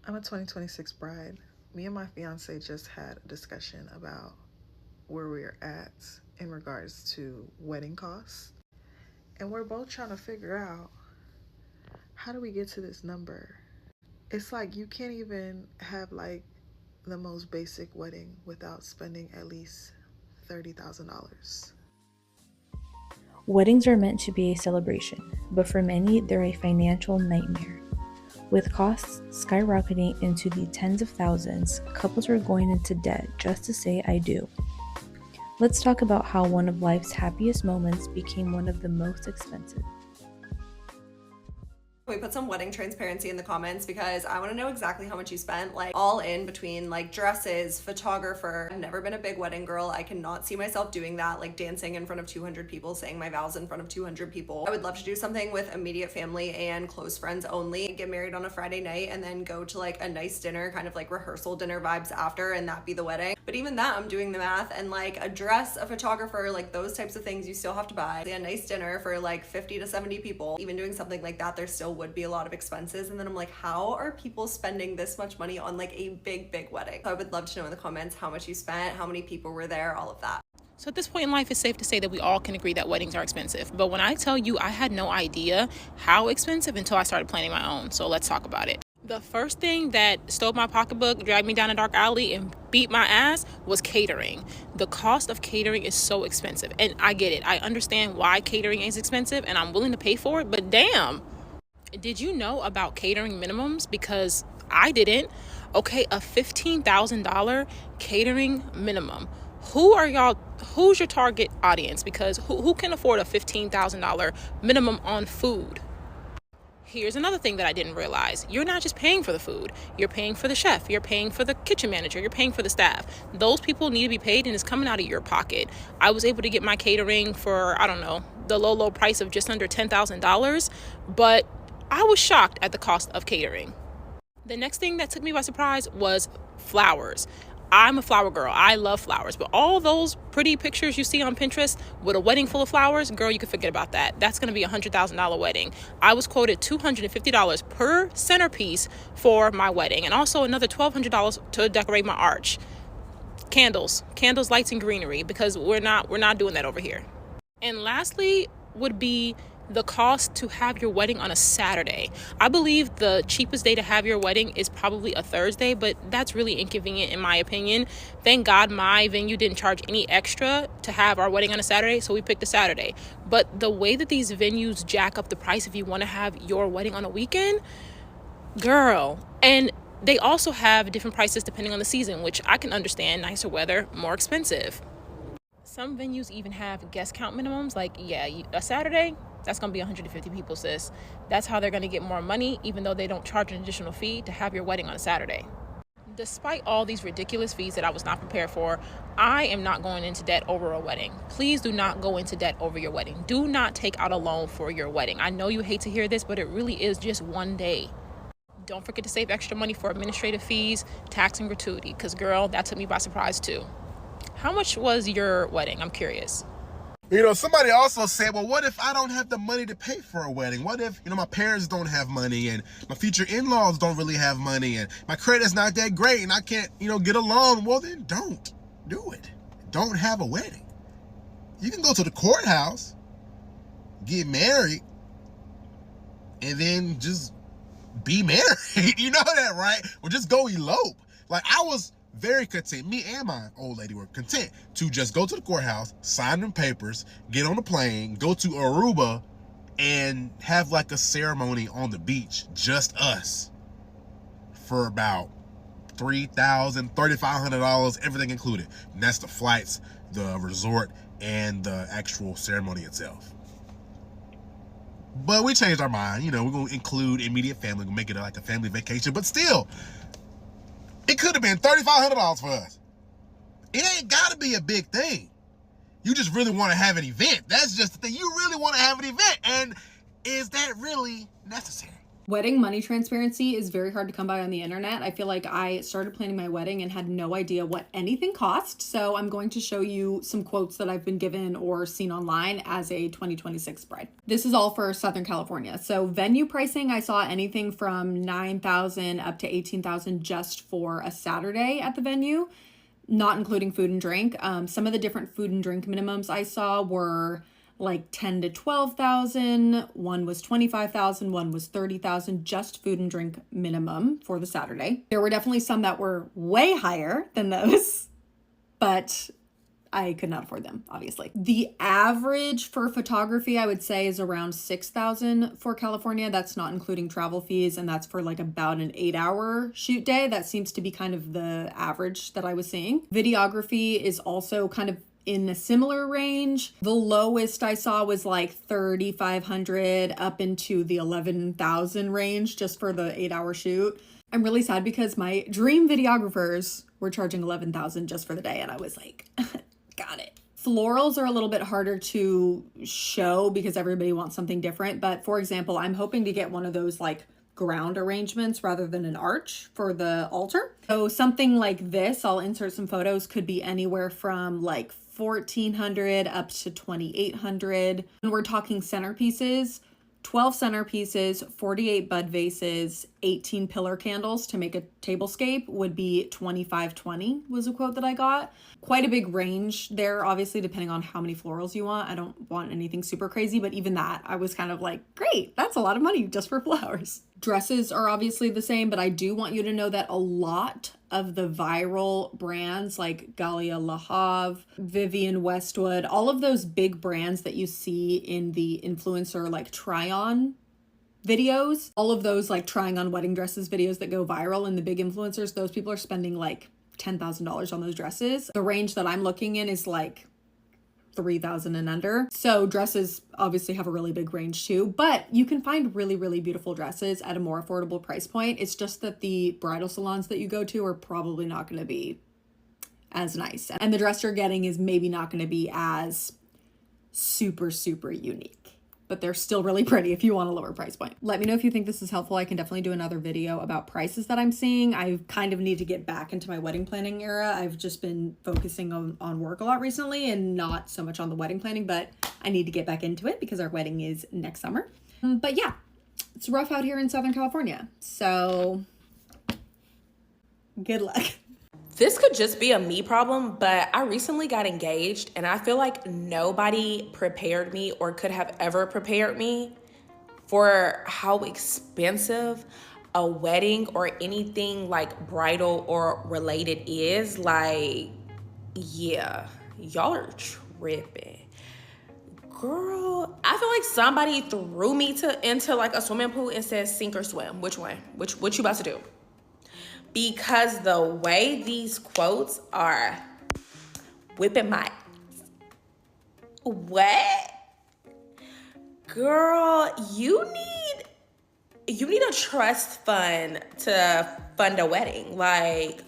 I'm a 2026 bride. Me and my fiance just had a discussion about where we're at in regards to wedding costs. And we're both trying to figure out, how do we get to this number? It's like you can't even have like the most basic wedding without spending at least $30,000. Weddings are meant to be a celebration, but for many, they're a financial nightmare. With costs skyrocketing into the tens of thousands, couples are going into debt just to say I do. Let's talk about how one of life's happiest moments became one of the most expensive. We put some wedding transparency in the comments because I want to know exactly how much you spent, like all in between like dresses, photographer. I've never been a big wedding girl. I cannot see myself doing that, like dancing in front of 200 people, saying my vows in front of 200 people. I would love to do something with immediate family and close friends only. Get married on a Friday night and then go to like a nice dinner, kind of like rehearsal dinner vibes after, and that be the wedding. But even that, I'm doing the math, and like a dress, a photographer, like those types of things you still have to buy. A nice dinner for like 50 to 70 people. Even doing something like that, there still would be a lot of expenses. And then I'm like, how are people spending this much money on like a big wedding? So I would love to know in the comments how much you spent, how many people were there, all of that. So at this point in life, it's safe to say that we all can agree that weddings are expensive. But when I tell you I had no idea how expensive until I started planning my own. So let's talk about it. The first thing that stole my pocketbook, dragged me down a dark alley, and beat my ass was catering. The cost of catering is so expensive. And I get it. I understand why catering is expensive, and I'm willing to pay for it. But damn, did you know about catering minimums? Because I didn't. Okay, a $15,000 catering minimum. Who's your target audience? Because who can afford a $15,000 minimum on food? Here's another thing that I didn't realize. You're not just paying for the food. You're paying for the chef. You're paying for the kitchen manager. You're paying for the staff. Those people need to be paid, and it's coming out of your pocket. I was able to get my catering for, I don't know, the low price of just under $10,000, but I was shocked at the cost of catering. The next thing that took me by surprise was flowers. I'm a flower girl. I love flowers. But all those pretty pictures you see on Pinterest with a wedding full of flowers, girl, you can forget about that. That's going to be a $100,000 wedding. I was quoted $250 per centerpiece for my wedding, and also another $1,200 to decorate my arch. Candles, lights, and greenery, because we're not doing that over here. And lastly would be the cost to have your wedding on a Saturday. I believe the cheapest day to have your wedding is probably a Thursday, but that's really inconvenient in my opinion. Thank God my venue didn't charge any extra to have our wedding on a Saturday, so we picked a Saturday. But the way that these venues jack up the price if you want to have your wedding on a weekend, girl. And they also have different prices depending on the season, which I can understand. Nicer weather, more expensive. Some venues even have guest count minimums. Like, yeah, a Saturday, that's going to be 150 people, sis. That's how they're going to get more money, even though they don't charge an additional fee to have your wedding on a Saturday. Despite all these ridiculous fees that I was not prepared for, I am not going into debt over a wedding. Please do not go into debt over your wedding. Do not take out a loan for your wedding. I know you hate to hear this, but it really is just one day. Don't forget to save extra money for administrative fees, tax, and gratuity, because, girl, that took me by surprise, too. How much was your wedding? I'm curious. Somebody also said, well, what if I don't have the money to pay for a wedding? What if, my parents don't have money and my future in-laws don't really have money and my credit's not that great and I can't, get a loan? Well, then don't do it. Don't have a wedding. You can go to the courthouse, get married, and then just be married. You know that, right? Or just go elope. Like, I was very content. Me and my old lady were content to just go to the courthouse, sign them papers, get on the plane, go to Aruba, and have like a ceremony on the beach, just us, for about $3,000, $3,500, everything included. And that's the flights, the resort, and the actual ceremony itself. But we changed our mind. We're going to include immediate family. We'll make it like a family vacation. But still, it could have been $3,500 for us. It ain't got to be a big thing. You just really want to have an event. That's just the thing. You really want to have an event. And is that really necessary? Wedding money transparency is very hard to come by on the internet. I feel like I started planning my wedding and had no idea what anything cost. So I'm going to show you some quotes that I've been given or seen online as a 2026 bride. This is all for Southern California. So venue pricing, I saw anything from $9,000 up to $18,000 just for a Saturday at the venue, not including food and drink. Some of the different food and drink minimums I saw were like 10 to 12,000. One was 25,000, one was 30,000, just food and drink minimum for the Saturday. There were definitely some that were way higher than those, but I could not afford them, obviously. The average for photography, I would say, is around 6,000 for California. That's not including travel fees, and that's for like about an 8-hour shoot day. That seems to be kind of the average that I was seeing. Videography is also kind of in a similar range. The lowest I saw was like 3,500 up into the 11,000 range just for the 8-hour shoot. I'm really sad because my dream videographers were charging 11,000 just for the day, and I was like, got it. Florals are a little bit harder to show because everybody wants something different. But for example, I'm hoping to get one of those like ground arrangements rather than an arch for the altar. So something like this, I'll insert some photos, could be anywhere from like 1,400 up to 2,800. And we're talking centerpieces, 12 centerpieces, 48 bud vases, 18 pillar candles to make a tablescape would be 2,520 was a quote that I got. Quite a big range there, obviously, depending on how many florals you want. I don't want anything super crazy, but even that, I was kind of like, great, that's a lot of money just for flowers. Dresses are obviously the same, but I do want you to know that a lot of the viral brands like Galia La Havre, Vivienne Westwood, all of those big brands that you see in the influencer like try-on videos, all of those like trying on wedding dresses videos that go viral and the big influencers, those people are spending like $10,000 on those dresses. The range that I'm looking in is like 3,000 and under. So dresses obviously have a really big range too, but you can find really, really beautiful dresses at a more affordable price point. It's just that the bridal salons that you go to are probably not going to be as nice. And the dress you're getting is maybe not going to be as super, super unique. But they're still really pretty if you want a lower price point. Let me know if you think this is helpful. I can definitely do another video about prices that I'm seeing. I kind of need to get back into my wedding planning era. I've just been focusing on work a lot recently and not so much on the wedding planning, but I need to get back into it because our wedding is next summer. But yeah, it's rough out here in Southern California. So good luck. This could just be a me problem, but I recently got engaged and I feel like nobody prepared me or could have ever prepared me for how expensive a wedding or anything like bridal or related is. Like, yeah, y'all are tripping. Girl, I feel like somebody threw me into like a swimming pool and said sink or swim. Which one? What you about to do? Because the way these quotes are whipping my... What? Girl, you need a trust fund to fund a wedding. Like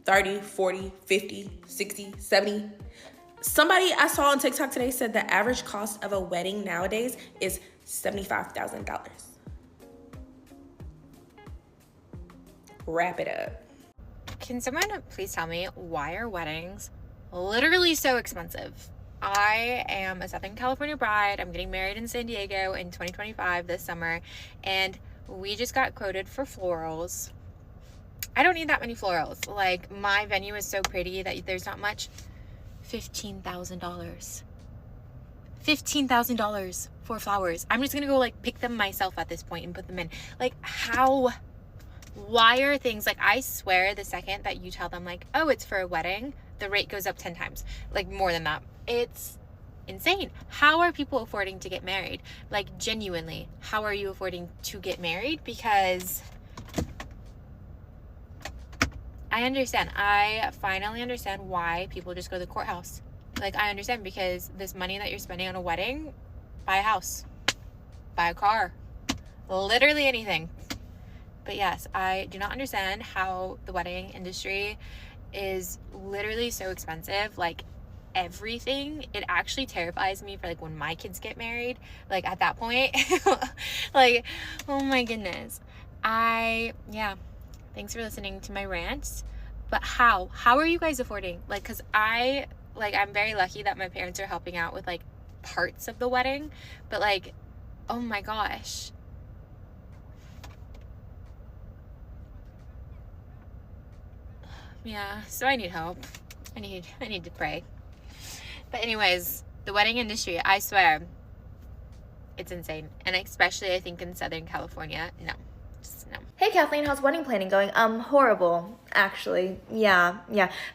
30, 40, 50, 60, 70. Somebody I saw on TikTok today said the average cost of a wedding nowadays is $75,000. Wrap it up. Can someone please tell me, why are weddings literally so expensive? I am a Southern California bride. I'm getting married in San Diego in 2025 this summer, and we just got quoted for florals. I don't need that many florals. Like, my venue is so pretty that there's not much. $15,000. $15,000 for flowers. I'm just gonna go like pick them myself at this point and put them in. Like, how? Why are things like, I swear the second that you tell them like, oh, it's for a wedding, the rate goes up 10 times, like more than that. It's insane. How are people affording to get married? Like, genuinely, how are you affording to get married? Because I understand. I finally understand why people just go to the courthouse. Like, I understand, because this money that you're spending on a wedding, buy a house, buy a car, literally anything. But yes, I do not understand how the wedding industry is literally so expensive. Like, everything. It actually terrifies me for like when my kids get married, like at that point. Like, oh my goodness. Yeah, thanks for listening to my rant. But how are you guys affording? Like, because I'm very lucky that my parents are helping out with like parts of the wedding, but like, oh my gosh. Yeah, so I need help. I need to pray. But anyways, the wedding industry, I swear, it's insane. And especially I think in Southern California, no. Just no. Hey Kathleen, how's wedding planning going? Horrible, actually. Yeah.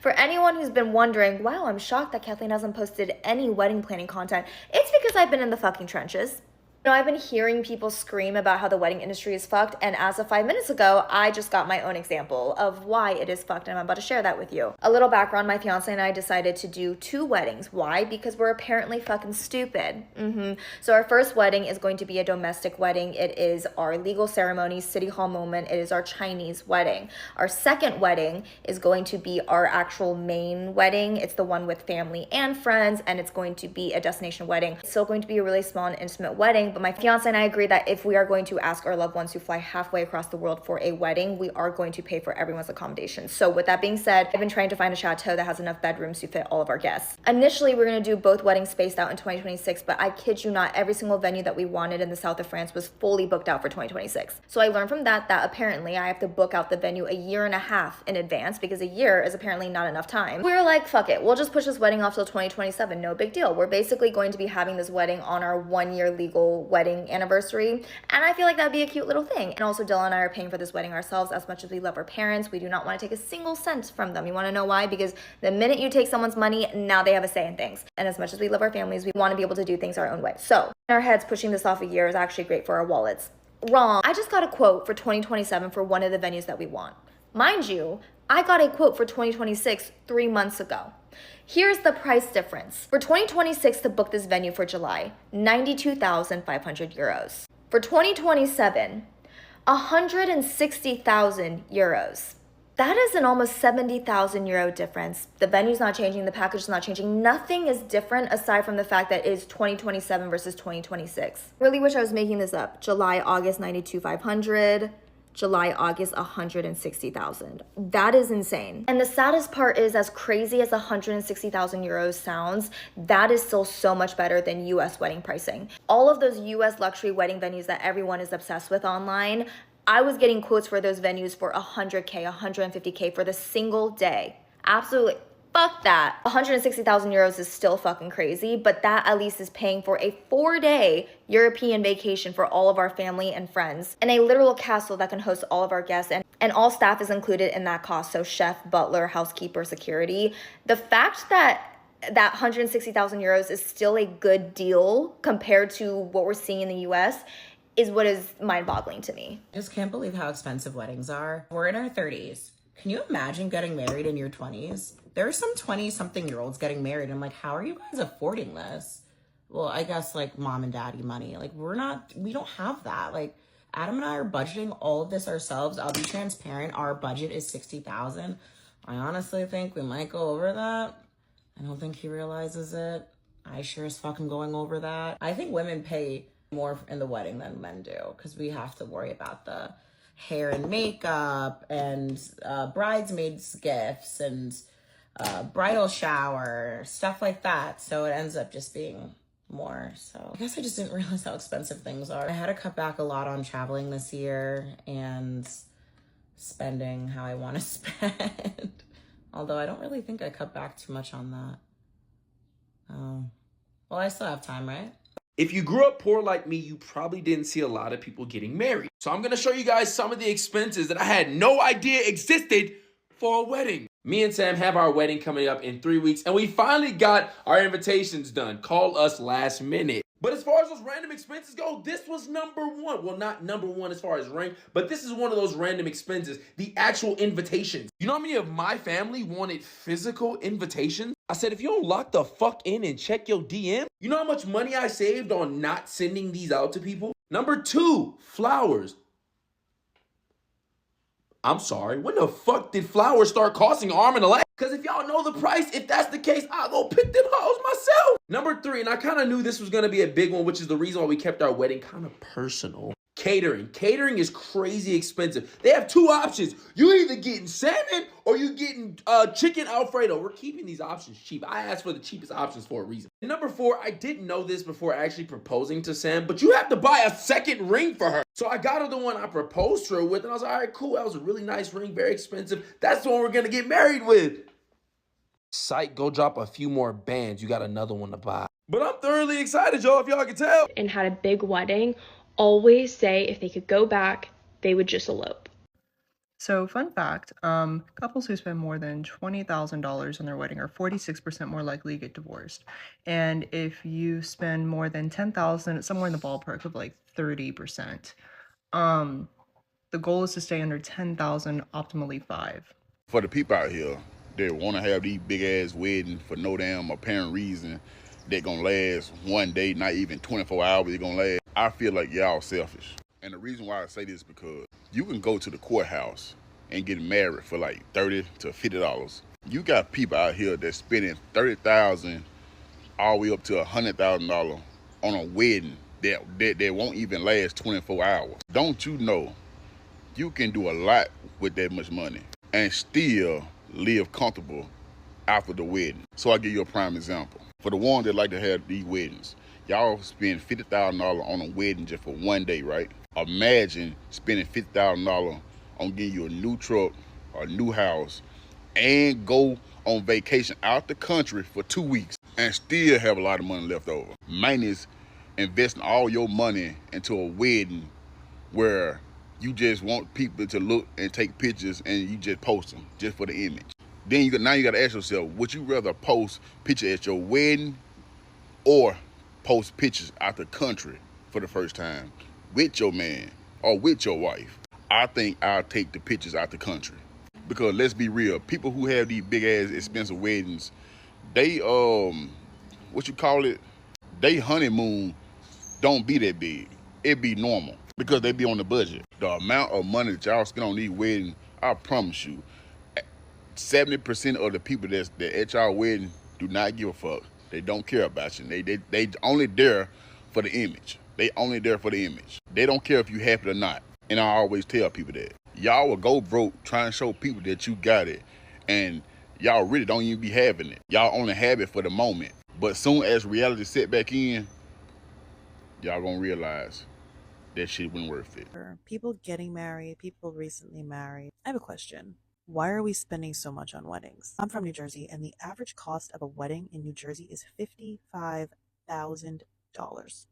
For anyone who's been wondering, wow, I'm shocked that Kathleen hasn't posted any wedding planning content. It's because I've been in the fucking trenches. You know, I've been hearing people scream about how the wedding industry is fucked, and as of 5 minutes ago, I just got my own example of why it is fucked, and I'm about to share that with you. A little background, my fiance and I decided to do 2 weddings. Why? Because we're apparently fucking stupid. So our first wedding is going to be a domestic wedding. It is our legal ceremony, city hall moment. It is our Chinese wedding. Our second wedding is going to be our actual main wedding. It's the one with family and friends, and it's going to be a destination wedding. It's still going to be a really small and intimate wedding, but my fiance and I agree that if we are going to ask our loved ones to fly halfway across the world for a wedding, we are going to pay for everyone's accommodations. So with that being said, I've been trying to find a chateau that has enough bedrooms to fit all of our guests. Initially, we're going to do both weddings spaced out in 2026, but I kid you not, every single venue that we wanted in the south of France was fully booked out for 2026. So I learned from that apparently I have to book out the venue a year and a half in advance because a year is apparently not enough time. We were like, fuck it, we'll just push this wedding off till 2027, no big deal. We're basically going to be having this wedding on our 1-year legal wedding anniversary, and I feel like that'd be a cute little thing. And also, Dylan and I are paying for this wedding ourselves. As much as we love our parents, we do not want to take a single cent from them. You want to know why? Because the minute you take someone's money, now they have a say in things. And as much as we love our families, we want to be able to do things our own way. So in our heads, pushing this off a year is actually great for our wallets. Wrong. I just got a quote for 2027 for one of the venues that we want. Mind you, I got a quote for 2026 3 months ago. Here's the price difference. For 2026 to book this venue for July, 92,500 euros. For 2027, 160,000 euros. That is an almost 70,000 euro difference. The venue's not changing, the package is not changing. Nothing is different aside from the fact that it is 2027 versus 2026. Really wish I was making this up. July, August, 92,500. July, August, 160,000. That is insane. And the saddest part is, as crazy as 160,000 euros sounds, that is still so much better than US wedding pricing. All of those US luxury wedding venues that everyone is obsessed with online, I was getting quotes for those venues for 100K, 150K for the single day. Absolutely. Fuck that. 160,000 euros is still fucking crazy, but that at least is paying for a 4-day European vacation for all of our family and friends, and a literal castle that can host all of our guests, and all staff is included in that cost, so chef, butler, housekeeper, security. The fact that 160,000 euros is still a good deal compared to what we're seeing in the US is what is mind-boggling to me. I just can't believe how expensive weddings are. We're in our 30s. Can you imagine getting married in your 20s? There are some 20-something-year-olds getting married. I'm like, how are you guys affording this? Well, I guess like mom and daddy money. Like we don't have that. Like Adam and I are budgeting all of this ourselves. I'll be transparent. Our budget is 60,000. I honestly think we might go over that. I don't think he realizes it. I sure as fuck am going over that. I think women pay more in the wedding than men do because we have to worry about the hair and makeup and bridesmaids gifts and bridal shower, stuff like that. So it ends up just being more. So I guess I just didn't realize how expensive things are. I had to cut back a lot on traveling this year and spending how I want to spend. Although I don't really think I cut back too much on that. Well, I still have time, right? If you grew up poor like me, you probably didn't see a lot of people getting married. So I'm gonna show you guys some of the expenses that I had no idea existed for a wedding. Me and Sam have our wedding coming up in 3 weeks, and we finally got our invitations done. Call us last minute. But as far as those random expenses go, this was number one. Well, not number one as far as rank, but this is one of those random expenses, the actual invitations. You know how many of my family wanted physical invitations? I said, if you don't lock the fuck in and check your DM, you know how much money I saved on not sending these out to people? Number 2, flowers. I'm sorry, when the fuck did flowers start costing an arm and a leg? Because if y'all know the price, if that's the case, I'll go pick them hoes myself. Number 3, and I kind of knew this was going to be a big one, which is the reason why we kept our wedding kind of personal. Catering. Catering is crazy expensive. They have 2 options. You either getting salmon or you getting chicken Alfredo. We're keeping these options cheap. I asked for the cheapest options for a reason. And number 4, I didn't know this before actually proposing to Sam, but you have to buy a second ring for her. So I got her the one I proposed to her with, and I was like, all right, cool. That was a really nice ring, very expensive. That's the one we're gonna get married with. Psych, go drop a few more bands. You got another one to buy. But I'm thoroughly excited, y'all, if y'all can tell. And had a big wedding always say if they could go back, they would just elope. So fun fact, couples who spend more than $20,000 on their wedding are 46% more likely to get divorced. And if you spend more than $10,000, it's somewhere in the ballpark of like 30%. The goal is to stay under 10,000, optimally 5. For the people out here that want to have these big ass weddings for no damn apparent reason that gonna last one day, not even 24 hours, it's gonna last. I feel like y'all selfish. And the reason why I say this is because you can go to the courthouse and get married for like $30 to $50. You got people out here that's spending $30,000 all the way up to $100,000 on a wedding that won't even last 24 hours. Don't you know you can do a lot with that much money and still live comfortable after the wedding? So I'll give you a prime example. For the ones that like to have these weddings, y'all spend $50,000 on a wedding just for one day, right? Imagine spending $50,000 on getting you a new truck, a new house, and go on vacation out the country for 2 weeks and still have a lot of money left over. Minus investing all your money into a wedding where you just want people to look and take pictures and you just post them just for the image. Then now you got to ask yourself, would you rather post pictures at your wedding or post pictures out the country for the first time with your man or with your wife? I think I'll take the pictures out the country. Because let's be real, people who have these big ass expensive weddings, they they honeymoon don't be that big. It be normal because they be on the budget. The amount of money that y'all spend on these weddings, I promise you, 70% of the people that at y'all wedding do not give a fuck. They don't care about you. They only there for the image. They only there for the image. They don't care if you happy or not. And I always tell people that. Y'all will go broke trying to show people that you got it, and y'all really don't even be having it. Y'all only have it for the moment. But soon as reality set back in, y'all gonna realize that shit wasn't worth it. People getting married, people recently married. I have a question. Why are we spending so much on weddings? I'm from New Jersey, and the average cost of a wedding in New Jersey is $55,000.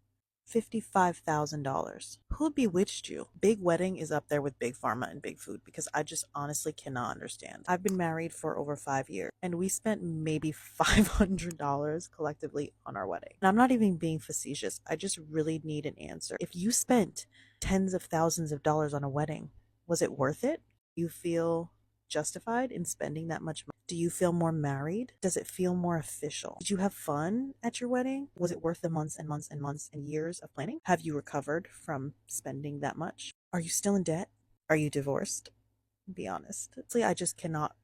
$55,000. Who bewitched you? Big wedding is up there with big pharma and big food because I just honestly cannot understand. I've been married for over 5 years and we spent maybe $500 collectively on our wedding. And I'm not even being facetious. I just really need an answer. If you spent tens of thousands of dollars on a wedding, was it worth it? You feel justified in spending that much money? Do you feel more married? Does it feel more official? Did you have fun at your wedding? Was it worth the months and months and months and years of planning? Have you recovered from spending that much? Are you still in debt? Are you divorced? Be honest. I just cannot,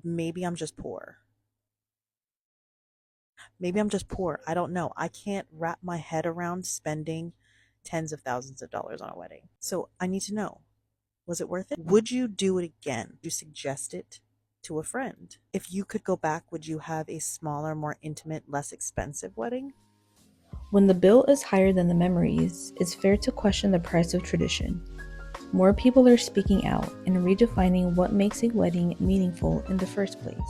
maybe I'm just poor. Maybe I'm just poor. I don't know. I can't wrap my head around spending tens of thousands of dollars on a wedding. So I need to know. Was it worth it? Would you do it again? Would you suggest it to a friend? If you could go back, would you have a smaller, more intimate, less expensive wedding? When the bill is higher than the memories, it's fair to question the price of tradition. More people are speaking out and redefining what makes a wedding meaningful in the first place.